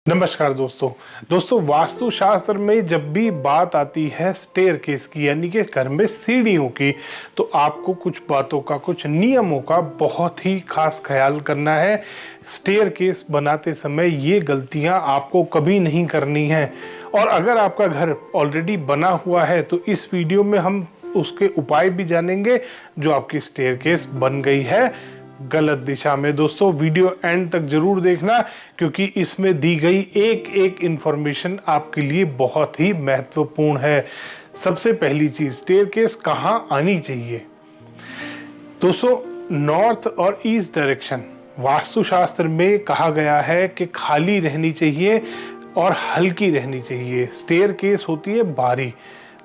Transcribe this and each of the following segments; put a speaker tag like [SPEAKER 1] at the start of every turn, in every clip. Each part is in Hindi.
[SPEAKER 1] नमस्कार दोस्तों वास्तुशास्त्र में जब भी बात आती है स्टेयरकेस की यानी कि घर में सीढ़ियों की, तो आपको कुछ बातों का, कुछ नियमों का बहुत ही खास ख्याल करना है। स्टेयरकेस बनाते समय ये गलतियां आपको कभी नहीं करनी है। और अगर आपका घर ऑलरेडी बना हुआ है तो इस वीडियो में हम उसके उपाय भी जानेंगे जो आपकी स्टेयरकेस बन गई है गलत दिशा में। दोस्तों वीडियो एंड तक जरूर देखना, क्योंकि इसमें दी गई एक एक इंफॉर्मेशन आपके लिए बहुत ही महत्वपूर्ण है। सबसे पहली चीज, स्टेयरकेस कहां आनी चाहिए। दोस्तों नॉर्थ और ईस्ट डायरेक्शन वास्तुशास्त्र में कहा गया है कि खाली रहनी चाहिए और हल्की रहनी चाहिए। स्टेयरकेस होती है बाहरी,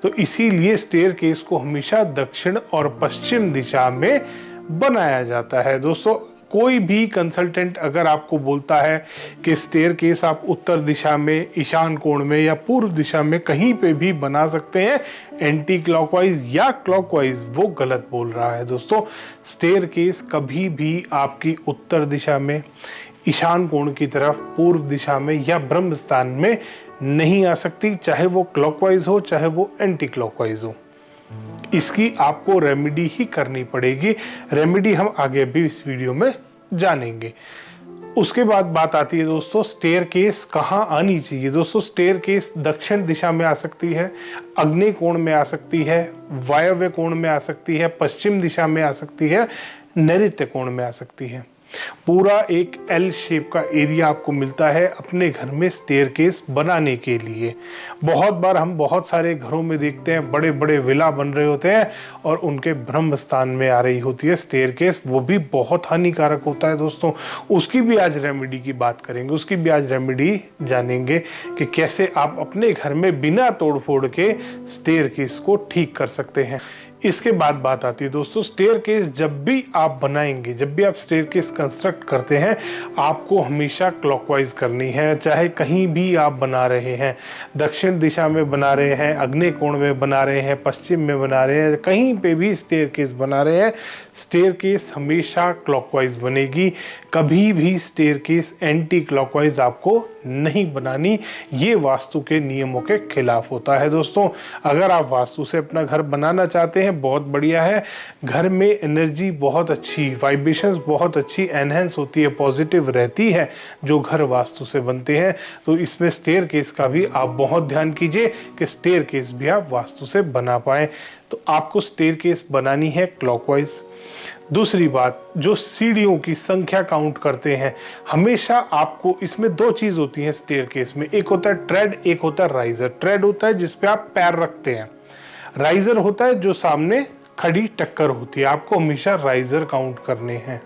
[SPEAKER 1] तो इसीलिए स्टेयरकेस को हमेशा दक्षिण और पश्चिम दिशा में बनाया जाता है। दोस्तों कोई भी कंसल्टेंट अगर आपको बोलता है कि स्टेयरकेस आप उत्तर दिशा में, ईशान कोण में या पूर्व दिशा में कहीं पे भी बना सकते हैं, एंटी क्लॉकवाइज या क्लॉकवाइज, वो गलत बोल रहा है। दोस्तों स्टेयरकेस कभी भी आपकी उत्तर दिशा में, ईशान कोण की तरफ, पूर्व दिशा में या ब्रह्म स्थान में नहीं आ सकती, चाहे वो क्लॉकवाइज हो चाहे वो एंटी क्लॉकवाइज हो। इसकी आपको रेमेडी ही करनी पड़ेगी। रेमेडी हम आगे भी इस वीडियो में जानेंगे। उसके बाद बात आती है दोस्तों स्टेयरकेस कहाँ आनी चाहिए। दोस्तों स्टेयरकेस दक्षिण दिशा में आ सकती है, आग्नेय कोण में आ सकती है, वायव्य कोण में आ सकती है, पश्चिम दिशा में आ सकती है, नैऋत्य कोण में आ सकती है। पूरा एक एल शेप का एरिया आपको मिलता है अपने घर में स्टेयरकेस बनाने के लिए। बहुत बार हम बहुत सारे घरों में देखते हैं बड़े बड़े विला बन रहे होते हैं और उनके ब्रह्म स्थान में आ रही होती है स्टेयरकेस, वो भी बहुत हानिकारक होता है। दोस्तों उसकी भी आज रेमेडी की बात करेंगे, उसकी भी आज रेमेडी जानेंगे कि कैसे आप अपने घर में बिना तोड़ फोड़ के स्टेयरकेस को ठीक कर सकते हैं। इसके बाद बात आती है दोस्तों स्टेयरकेस जब भी आप बनाएंगे, जब भी आप स्टेयरकेस कंस्ट्रक्ट करते हैं, आपको हमेशा क्लॉकवाइज करनी है। चाहे कहीं भी आप बना रहे हैं, दक्षिण दिशा में बना रहे हैं, आग्नेय कोण में बना रहे हैं, पश्चिम में बना रहे हैं, कहीं पे भी स्टेयरकेस बना रहे हैं, स्टेयरकेस हमेशा क्लॉकवाइज बनेगी। कभी भी स्टेयरकेस एंटी क्लॉकवाइज आपको नहीं बनानी, ये वास्तु के नियमों के खिलाफ होता है। दोस्तों अगर आप वास्तु से अपना घर बनाना चाहते हैं, बहुत बढ़िया है। घर में एनर्जी बहुत अच्छी, वाइब्रेशंस बहुत अच्छी एनहेंस होती है, पॉजिटिव रहती है जो घर वास्तु से बनते हैं। तो इसमें स्टेयरकेस का भी आप बहुत ध्यान कीजिए कि स्टेयरकेस भी आप वास्तु से बना पाएं। तो आपको स्टेयरकेस बनानी है क्लॉकवाइज। दूसरी बात, जो सीढ़ियों की संख्या काउंट करते हैं, हमेशा आपको इसमें दो चीज होती है स्टेयरकेस में, एक होता है ट्रेड, एक होता है राइजर। ट्रेड होता है जिसपे आप पैर रखते हैं, राइजर होता है जो सामने खड़ी टक्कर होती है। आपको हमेशा राइजर काउंट करने हैं,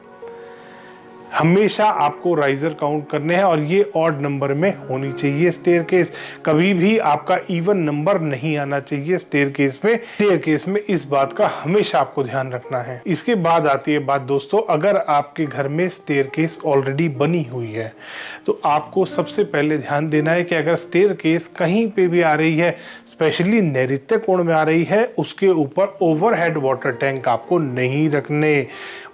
[SPEAKER 1] हमेशा आपको राइजर काउंट करने हैं, और ये ऑड नंबर में होनी चाहिए स्टेयरकेस। कभी भी आपका इवन नंबर नहीं आना चाहिए स्टेयरकेस में। स्टेयरकेस में इस बात का हमेशा आपको ध्यान रखना है। इसके बाद आती है बात दोस्तों, अगर आपके घर में स्टेयरकेस ऑलरेडी बनी हुई है तो आपको सबसे पहले ध्यान देना है कि अगर स्टेयरकेस कहीं पे भी आ रही है, स्पेशली नैऋत्य कोण में आ रही है, उसके ऊपर ओवरहेड वाटर टैंक आपको नहीं रखने।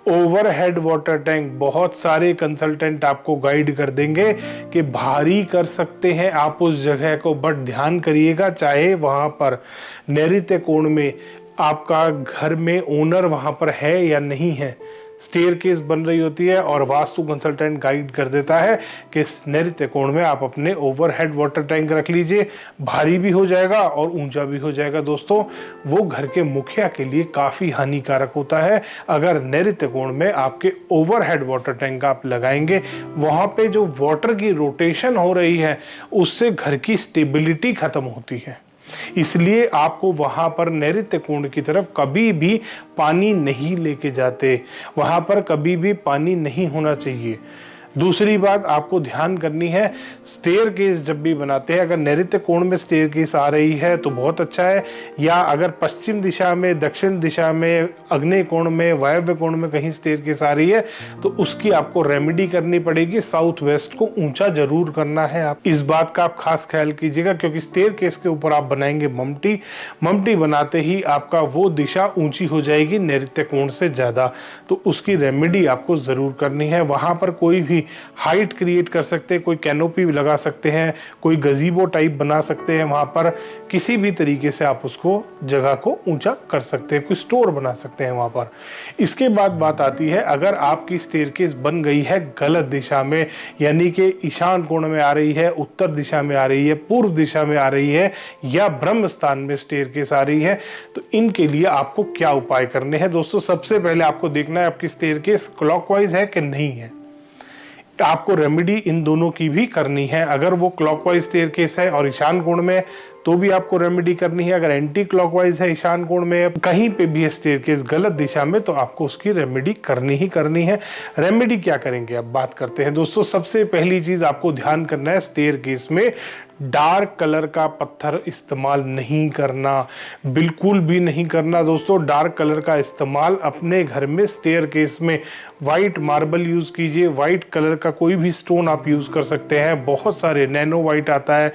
[SPEAKER 1] ओवरहेड वाटर टैंक बहुत सारे कंसल्टेंट आपको गाइड कर देंगे कि भारी कर सकते हैं आप उस जगह को, बट ध्यान करिएगा चाहे वहां पर नैऋत्य कोण में आपका घर में ओनर वहां पर है या नहीं है, स्टेयरकेस बन रही होती है और वास्तु कंसल्टेंट गाइड कर देता है कि नैऋत्य कोण में आप अपने ओवरहेड वाटर टैंक रख लीजिए। भारी भी हो जाएगा और ऊंचा भी हो जाएगा। दोस्तों वो घर के मुखिया के लिए काफी हानिकारक होता है। अगर नैऋत्य कोण में आपके ओवरहेड वाटर टैंक आप लगाएंगे, वहां पे जो वाटर की रोटेशन हो रही है उससे घर की स्टेबिलिटी खत्म होती है। इसलिए आपको वहां पर नैऋत्य कोण की तरफ कभी भी पानी नहीं लेके जाते, वहां पर कभी भी पानी नहीं होना चाहिए। दूसरी बात आपको ध्यान करनी है, स्टेयरकेस जब भी बनाते हैं, अगर नैऋत्य कोण में स्टेयरकेस आ रही है तो बहुत अच्छा है, या अगर पश्चिम दिशा में, दक्षिण दिशा में, आग्नेय कोण में, वायव्य कोण में कहीं स्टेयरकेस आ रही है तो उसकी आपको रेमेडी करनी पड़ेगी। साउथ वेस्ट को ऊंचा जरूर करना है। आप इस बात का आप खास ख्याल कीजिएगा, क्योंकि स्टेयरकेस के ऊपर आप बनाएंगे ममटी, ममटी बनाते ही आपका वो दिशा ऊंची हो जाएगी नैऋत्य कोण से ज्यादा, तो उसकी रेमेडी आपको जरूर करनी है। वहां पर कोई भी हाइट क्रिएट कर सकते हैं, कोई कैनोपी लगा सकते हैं, कोई गजीबो टाइप बना सकते हैं, वहाँ पर किसी भी तरीके से आप उसको जगह को ऊंचा कर सकते हैं, कोई स्टोर बना सकते हैं वहाँ पर। इसके बाद बात आती है, अगर आपकी स्टेयरकेस बन गई है गलत दिशा में, यानी कि ईशान कोण में आ रही है, उत्तर दिशा में आ रही है, पूर्व दिशा में आ रही है या ब्रह्म स्थान में स्टेयरकेस आ रही है, तो इनके लिए आपको क्या उपाय करने हैं दोस्तों। सबसे पहले आपको देखना है आपकी स्टेयरकेस क्लॉकवाइज है कि नहीं है। आपको रेमेडी इन दोनों की भी करनी है। अगर वो क्लॉकवाइज स्टेयरकेस है और ईशान कोण में, तो भी आपको रेमेडी करनी है। अगर एंटी क्लॉकवाइज है, ईशान कोण में, कहीं पे भी है स्टेयरकेस गलत दिशा में, तो आपको उसकी रेमेडी करनी ही करनी है। रेमेडी क्या करेंगे अब बात करते हैं दोस्तों। सबसे पहली चीज आपको ध्यान करना है, स्टेयरकेस में डार्क कलर का पत्थर इस्तेमाल नहीं करना, बिल्कुल भी नहीं करना दोस्तों। डार्क कलर का इस्तेमाल अपने घर में स्टेयरकेस में वाइट मार्बल यूज कीजिए, वाइट कलर का कोई भी स्टोन आप यूज कर सकते हैं। बहुत सारे नैनो वाइट आता है,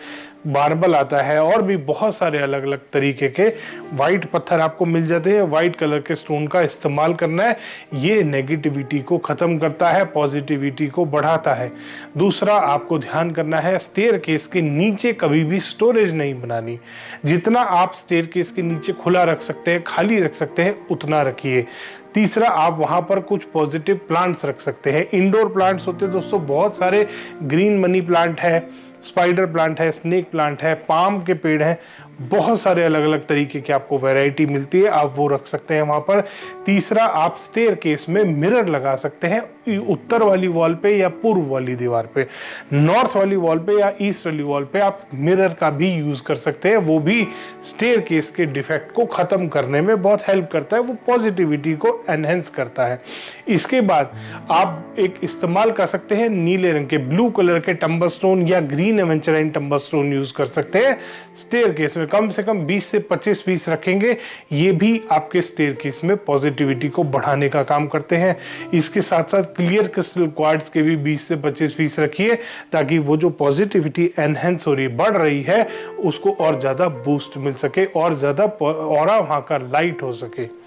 [SPEAKER 1] मार्बल आता है, और भी बहुत सारे अलग अलग तरीके के वाइट पत्थर आपको मिल जाते हैं। वाइट कलर के स्टोन का इस्तेमाल करना है, ये नेगेटिविटी को खत्म करता है, पॉजिटिविटी को बढ़ाता है। दूसरा आपको ध्यान करना है, स्टेयरकेस के नीचे कभी भी स्टोरेज नहीं बनानी। जितना आप स्टेयरकेस के नीचे खुला रख सकते हैं, खाली रख सकते हैं, उतना रखिए। तीसरा, आप वहां पर कुछ पॉजिटिव प्लांट्स रख सकते हैं। इंडोर प्लांट्स होते हैं दोस्तों बहुत सारे, ग्रीन मनी प्लांट है, स्पाइडर प्लांट है, स्नेक प्लांट है, पाम के पेड़ हैं, बहुत सारे अलग अलग तरीके की आपको वैरायटी मिलती है, आप वो रख सकते हैं वहां पर। तीसरा, आप स्टेयरकेस में मिरर लगा सकते हैं, उत्तर वाली वॉल पे या पूर्व वाली दीवार पे। नॉर्थ वाली वॉल पे या ईस्ट वाली वॉल पे आप मिरर का भी यूज कर सकते हैं, वो भी स्टेयरकेस के डिफेक्ट को खत्म करने में बहुत हेल्प करता है, वो पॉजिटिविटी को एनहेंस करता है। इसके बाद आप एक इस्तेमाल कर सकते हैं नीले रंग के, ब्लू कलर के टम्बर स्टोन या ग्रीन एवेंचराइन टम्बर स्टोन यूज कर सकते हैं। स्टेयरकेस में कम से कम 20 से 25 पीस रखेंगे, ये भी आपके स्टेयरकेस में पॉजिटिविटी को बढ़ाने का काम करते हैं। इसके साथ साथ क्लियर क्रिस्टल क्वार्ट्ज के भी 20 से 25 पीस रखिए, ताकि वो जो पॉजिटिविटी एनहेंस हो रही, बढ़ रही है, उसको और ज्यादा बूस्ट मिल सके और ज्यादा ऑरा वहां का लाइट हो सके।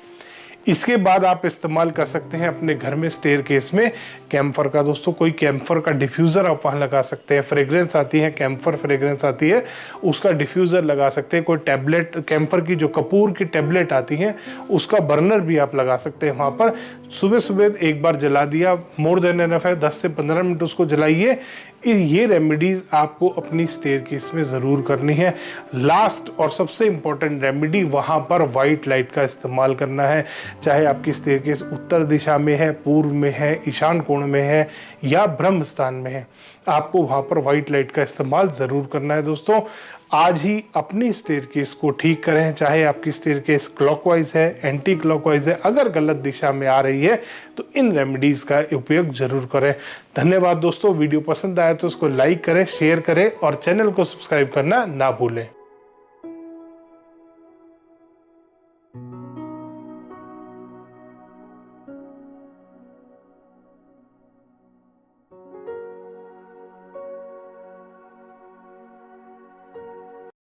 [SPEAKER 1] इसके बाद आप इस्तेमाल कर सकते हैं अपने घर में स्टेयरकेस में कैम्फर का दोस्तों। कोई कैम्फर का डिफ्यूज़र आप वहाँ लगा सकते हैं, फ्रेग्रेंस आती है, कैम्फर फ्रेग्रेंस आती है, उसका डिफ्यूज़र लगा सकते हैं। कोई टैबलेट, कैम्फर की जो कपूर की टैबलेट आती है, उसका बर्नर भी आप लगा सकते हैं वहाँ पर। सुबह सुबह एक बार जला दिया, मोर देन एनफ है, 10 से 15 मिनट उसको जलाइए। ये रेमेडीज आपको अपनी स्टेयरकेस में ज़रूर करनी है। लास्ट और सबसे इम्पोर्टेंट रेमेडी, वहाँ पर वाइट लाइट का इस्तेमाल करना है। चाहे आपकी स्टेयरकेस उत्तर दिशा में है, पूर्व में है, ईशान कोण में है या ब्रह्म स्थान में है, आपको वहाँ पर वाइट लाइट का इस्तेमाल ज़रूर करना है दोस्तों। आज ही अपनी स्टेयरकेस को ठीक करें, चाहे आपकी स्टेयरकेस क्लॉकवाइज है, एंटी क्लॉकवाइज है। अगर गलत दिशा में आ रही है तो इन रेमेडीज का उपयोग जरूर करें। धन्यवाद दोस्तों। वीडियो पसंद आया तो उसको लाइक करें, शेयर करें और चैनल को सब्सक्राइब करना ना भूलें।